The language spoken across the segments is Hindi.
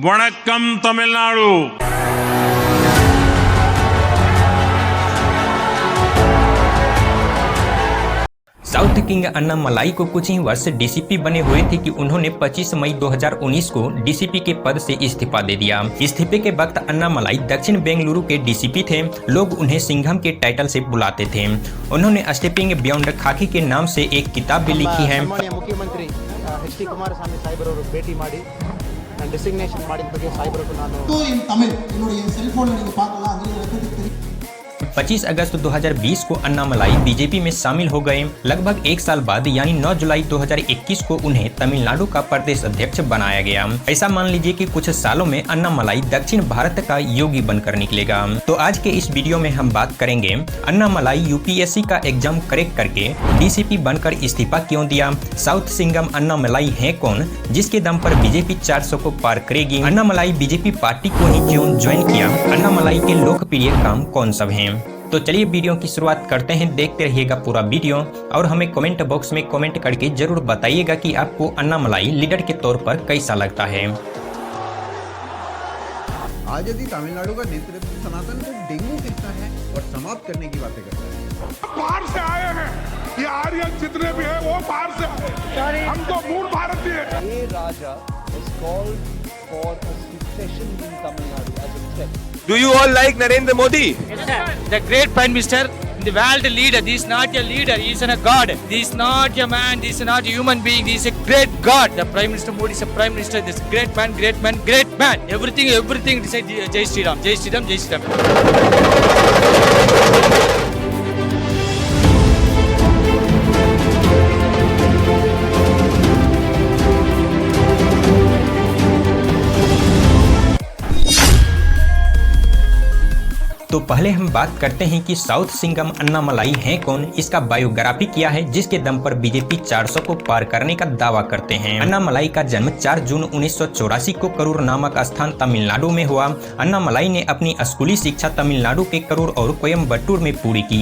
वणक्कम तमिलनाडु। साउथ किंग अन्नामलाई को कुछ ही वर्ष डीसीपी बने हुए थे कि उन्होंने 25 मई 2019 को डीसीपी के पद से इस्तीफा दे दिया। इस्तीफे के वक्त अन्नामलाई दक्षिण बेंगलुरु के डीसीपी थे। लोग उन्हें सिंघम के टाइटल से बुलाते थे। उन्होंने स्टेपिंग बियॉन्ड खाकी के नाम से एक किताब भी लिखी है। मुख्यमंत्री एच.डी. कुमारस्वामी साहिबरವರು ಭೇಟಿ ಮಾಡಿ ನಾನು ಡೆಸಿಗ್ನೇಷನ್ ಮಾಡಿದ ಬಗ್ಗೆ ಸಾಹಿಬರನ್ನು ನಾನು தமிழ் என்னுடைய செல்போன்ல நீங்க பார்க்கலாம் அதுல 25 अगस्त 2020 को अन्नामलाई बीजेपी में शामिल हो गए। लगभग एक साल बाद यानी 9 जुलाई 2021 को उन्हें तमिलनाडु का प्रदेश अध्यक्ष बनाया गया। ऐसा मान लीजिए कि कुछ सालों में अन्नामलाई दक्षिण भारत का योगी बनकर निकलेगा। तो आज के इस वीडियो में हम बात करेंगे अन्नामलाई यूपीएससी का एग्जाम क्रैक करके डीसीपी बनकर इस्तीफा क्यों दिया, साउथ सिंघम अन्नामलाई है कौन जिसके दम पर बीजेपी 400 को पार करेगी, अन्नामलाई बीजेपी पार्टी को ही क्यों ज्वाइन किया, अन्नामलाई के लोकप्रिय काम कौन सब हैं। तो चलिए वीडियो की शुरुआत करते हैं। देखते रहिएगा पूरा वीडियो और हमें कमेंट बॉक्स में कमेंट करके जरूर बताइएगा कि आपको अन्नामलाई लीडर के तौर पर कैसा लगता है। आज यदि तमिलनाडु का नेतृत्व सनातन को डेंगू कहता है और समाप्त करने की बातें करता है। बाहर से आए हैं, ये आर्यन जितने भी हैं वो बाहर से आए हैं। हम तो मूल भारतीय हैं। A Raja has called for a secession in Tamil Nadu as a threat. Do you all like Narendra Modi? The great Prime Minister, the world leader. This is not a leader, he is a God. This is not a man, this is not a human being, this is a great God. The Prime Minister Modi is a Prime Minister, this is a great man, great man, great man. Everything, this is Jai Shri Ram, Jai Shri Ram, Jai Shri Ram. तो पहले हम बात करते हैं कि साउथ सिंघम अन्नामलाई है कौन, इसका बायोग्राफी क्या है जिसके दम पर बीजेपी 400 को पार करने का दावा करते हैं। अन्नामलाई का जन्म 4 जून 1984 को करूर नामक स्थान तमिलनाडु में हुआ। अन्नामलाई ने अपनी स्कूली शिक्षा तमिलनाडु के करूर और कोयम्बटूर में पूरी की।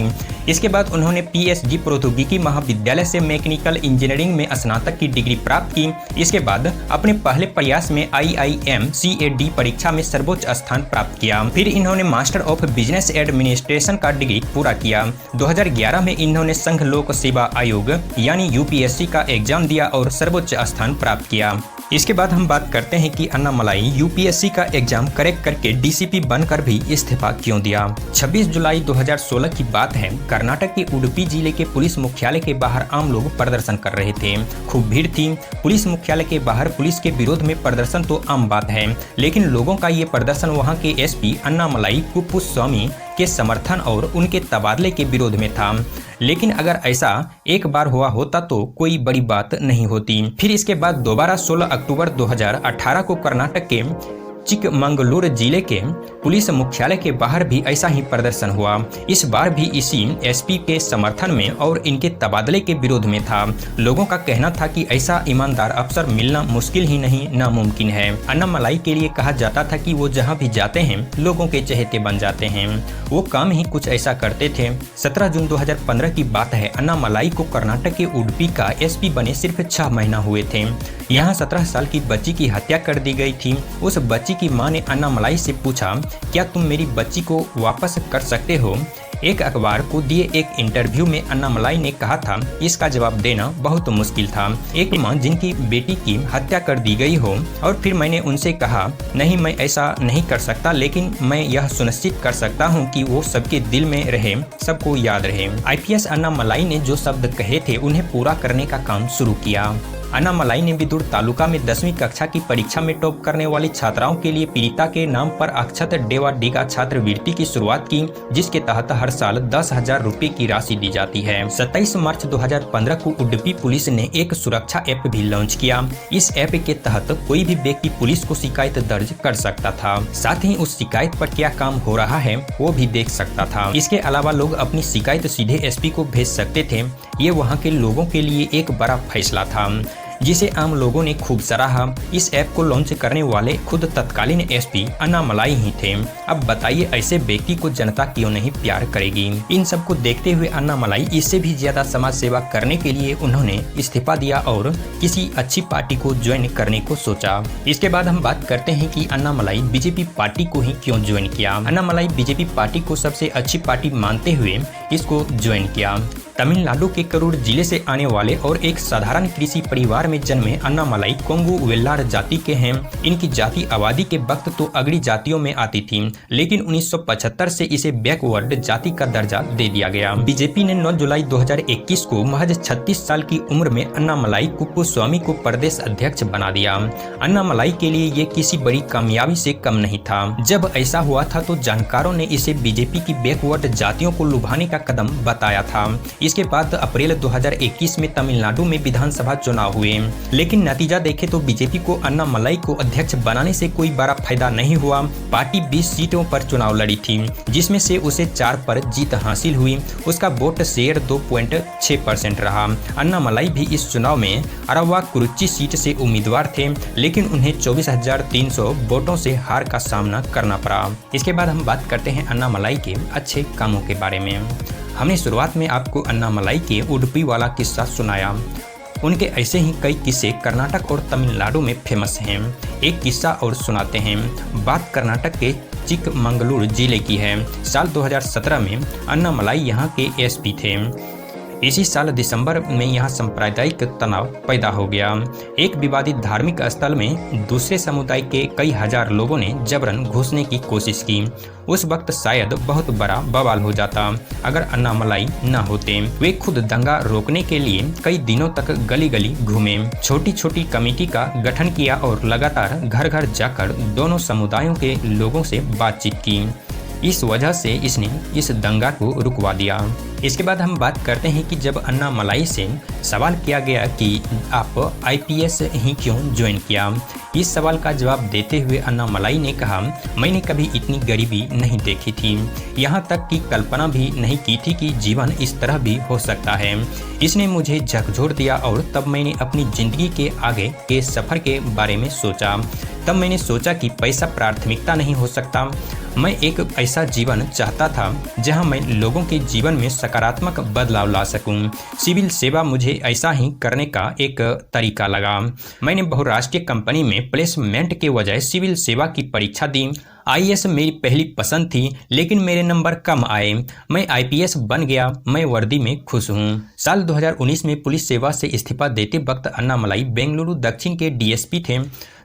इसके बाद उन्होंने पीएचडी प्रौद्योगिकी महाविद्यालय से मैकेनिकल इंजीनियरिंग में स्नातक की डिग्री प्राप्त की। इसके बाद अपने पहले प्रयास में IIM CAD परीक्षा में सर्वोच्च स्थान प्राप्त किया। फिर इन्होंने मास्टर ऑफ बिजनेस एडमिनिस्ट्रेशन का डिग्री पूरा किया। 2011 में इन्होंने संघ लोक सेवा आयोग यानी यूपीएससी का एग्जाम दिया और सर्वोच्च स्थान प्राप्त किया। इसके बाद हम बात करते हैं कि अन्नामलाई यूपीएससी का एग्जाम क्रैक करके डीसीपी बनकर भी इस्तीफा क्यों दिया। 26 जुलाई 2016 की बात है। कर्नाटक के उडुपी जिले के पुलिस मुख्यालय के बाहर आम लोग प्रदर्शन कर रहे थे। खूब भीड़ थी। पुलिस मुख्यालय के बाहर पुलिस के विरोध में प्रदर्शन तो आम बात है, लेकिन लोगों का ये प्रदर्शन वहाँ के एसपी अन्नामलाई कुप्पुस्वामी के समर्थन और उनके तबादले के विरोध में था। लेकिन अगर ऐसा एक बार हुआ होता तो कोई बड़ी बात नहीं होती। फिर इसके बाद दोबारा 16 अक्टूबर 2018 को कर्नाटक के चिकमंगलुरु जिले के पुलिस मुख्यालय के बाहर भी ऐसा ही प्रदर्शन हुआ। इस बार भी इसी एसपी के समर्थन में और इनके तबादले के विरोध में था। लोगों का कहना था कि ऐसा ईमानदार अफसर मिलना मुश्किल ही नहीं नामुमकिन है। अन्नामलाई के लिए कहा जाता था कि वो जहां भी जाते हैं लोगों के चहेते बन जाते हैं। वो काम ही कुछ ऐसा करते थे। 17 जून 2015 की बात है। अन्नामलाई को कर्नाटक के उडुपी का एसपी बने सिर्फ 6 महीना हुए थे। यहाँ 17 साल की बच्ची की हत्या कर दी गई थी। उस बच्ची की मां ने अन्नामलाई से पूछा, क्या तुम मेरी बच्ची को वापस कर सकते हो। एक अखबार को दिए एक इंटरव्यू में अन्नामलाई ने कहा था, इसका जवाब देना बहुत मुश्किल था। एक मां जिनकी बेटी की हत्या कर दी गई हो और फिर मैंने उनसे कहा, नहीं मैं ऐसा नहीं कर सकता, लेकिन मैं यह सुनिश्चित कर सकता हूं कि वो सबके दिल में रहे, सबको याद रहे। आईपीएस अन्नामलाई ने जो शब्द कहे थे उन्हें पूरा करने का काम शुरू किया। अन्नामलाई ने विदुर तालुका में 10वीं कक्षा की परीक्षा में टॉप करने वाली छात्राओं के लिए पीड़िता के नाम पर अक्षत डेवा डिगा छात्रवृत्ति की शुरुआत की, जिसके तहत हर साल 10,000 रुपए की राशि दी जाती है। 27 मार्च 2015 को उडुपी पुलिस ने एक सुरक्षा ऐप भी लॉन्च किया। इस ऐप के तहत कोई भी व्यक्ति पुलिस को शिकायत दर्ज कर सकता था, साथ ही उस शिकायत पर क्या काम हो रहा है वो भी देख सकता था। इसके अलावा लोग अपनी शिकायत सीधे एसपी को भेज सकते थे। ये वहाँ के लोगों के लिए एक बड़ा फैसला था। जिसे आम लोगों ने खूब सराहा। इस ऐप को लॉन्च करने वाले खुद तत्कालीन एसपी अन्नामलाई ही थे। अब बताइए ऐसे व्यक्ति को जनता क्यों नहीं प्यार करेगी। इन सब को देखते हुए अन्नामलाई इससे भी ज्यादा समाज सेवा करने के लिए उन्होंने इस्तीफा दिया और किसी अच्छी पार्टी को ज्वाइन करने को सोचा। इसके बाद हम बात करते हैं कि अन्नामलाई बीजेपी पार्टी को ही क्यों ज्वाइन किया। अन्नामलाई बीजेपी पार्टी को सबसे अच्छी पार्टी मानते हुए इसको ज्वाइन किया। तमिलनाडु के करूर जिले से आने वाले और एक साधारण कृषि परिवार में जन्मे अन्नामलाई कोंगू वेल्लार जाति के हैं। इनकी जाति आबादी के वक्त तो अगड़ी जातियों में आती थी, लेकिन 1975 से इसे बैकवर्ड जाति का दर्जा दे दिया गया। बीजेपी ने 9 जुलाई 2021 को महज 36 साल की उम्र में अन्नामलाई कुप्पुस्वामी को प्रदेश अध्यक्ष बना दिया। अन्नामलाई के लिए ये किसी बड़ी कामयाबी से कम नहीं था। जब ऐसा हुआ था तो जानकारों ने इसे बीजेपी की बैकवर्ड जातियों को लुभाने का कदम बताया था। इसके बाद अप्रैल 2021 में तमिलनाडु में विधानसभा चुनाव हुए, लेकिन नतीजा देखे तो बीजेपी को अन्नामलाई को अध्यक्ष बनाने से कोई बड़ा फायदा नहीं हुआ। पार्टी 20 सीटों पर चुनाव लड़ी थी, जिसमें से उसे 4 पर जीत हासिल हुई। उसका वोट शेयर 2.6% रहा। अन्नामलाई भी इस चुनाव में अरवा-कुरुच्ची सीट से उम्मीदवार थे, लेकिन उन्हें 24,300 वोटों से हार का सामना करना पड़ा। इसके बाद हम बात करते हैं अन्नामलाई के अच्छे कामों के बारे में। हमने शुरुआत में आपको अन्नामलाई के उडुपी वाला किस्सा सुनाया। उनके ऐसे ही कई किस्से कर्नाटक और तमिलनाडु में फेमस हैं। एक किस्सा और सुनाते हैं। बात कर्नाटक के चिकमंगलुरु जिले की है। साल 2017 में अन्नामलाई यहाँ के एसपी थे। इसी साल दिसंबर में यहाँ सांप्रदायिक तनाव पैदा हो गया। एक विवादित धार्मिक स्थल में दूसरे समुदाय के कई हजार लोगों ने जबरन घुसने की कोशिश की। उस वक्त शायद बहुत बड़ा बवाल हो जाता अगर अन्नामलाई न होते। वे खुद दंगा रोकने के लिए कई दिनों तक गली गली घूमे, छोटी छोटी कमेटी का गठन किया और लगातार घर घर जाकर दोनों समुदायों के लोगों से बातचीत की। इस वजह से इसने इस दंगा को रुकवा दिया। इसके बाद हम बात करते हैं कि जब अन्नामलाई से सवाल किया गया कि आप आईपीएस ही क्यों ज्वाइन किया। इस सवाल का जवाब देते हुए अन्नामलाई ने कहा, मैंने कभी इतनी गरीबी नहीं देखी थी, यहाँ तक कि कल्पना भी नहीं की थी कि जीवन इस तरह भी हो सकता है। इसने मुझे झकझोर दिया और तब मैंने अपनी ज़िंदगी के आगे के सफ़र के बारे में सोचा। तब मैंने सोचा कि पैसा प्राथमिकता नहीं हो सकता। मैं एक ऐसा जीवन चाहता था जहां मैं लोगों के जीवन में सकारात्मक बदलाव ला सकूं। सिविल सेवा मुझे ऐसा ही करने का एक तरीका लगा। मैंने बहुराष्ट्रीय कंपनी में प्लेसमेंट के वजह सिविल सेवा की परीक्षा दी। आईएएस मेरी पहली पसंद थी, लेकिन मेरे नंबर कम आए। मैं आईपीएस बन गया। मैं वर्दी में खुश हूँ। साल 2019 में पुलिस सेवा से इस्तीफा देते वक्त अन्नामलाई बेंगलुरु दक्षिण के डीएसपी थे।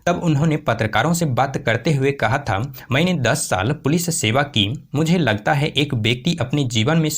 तब उन्होंने पत्रकारों से बात करते हुए कहा था, मैंने 10 साल पुलिस सेवा की। मुझे लगता है एक व्यक्ति अपने जीवन में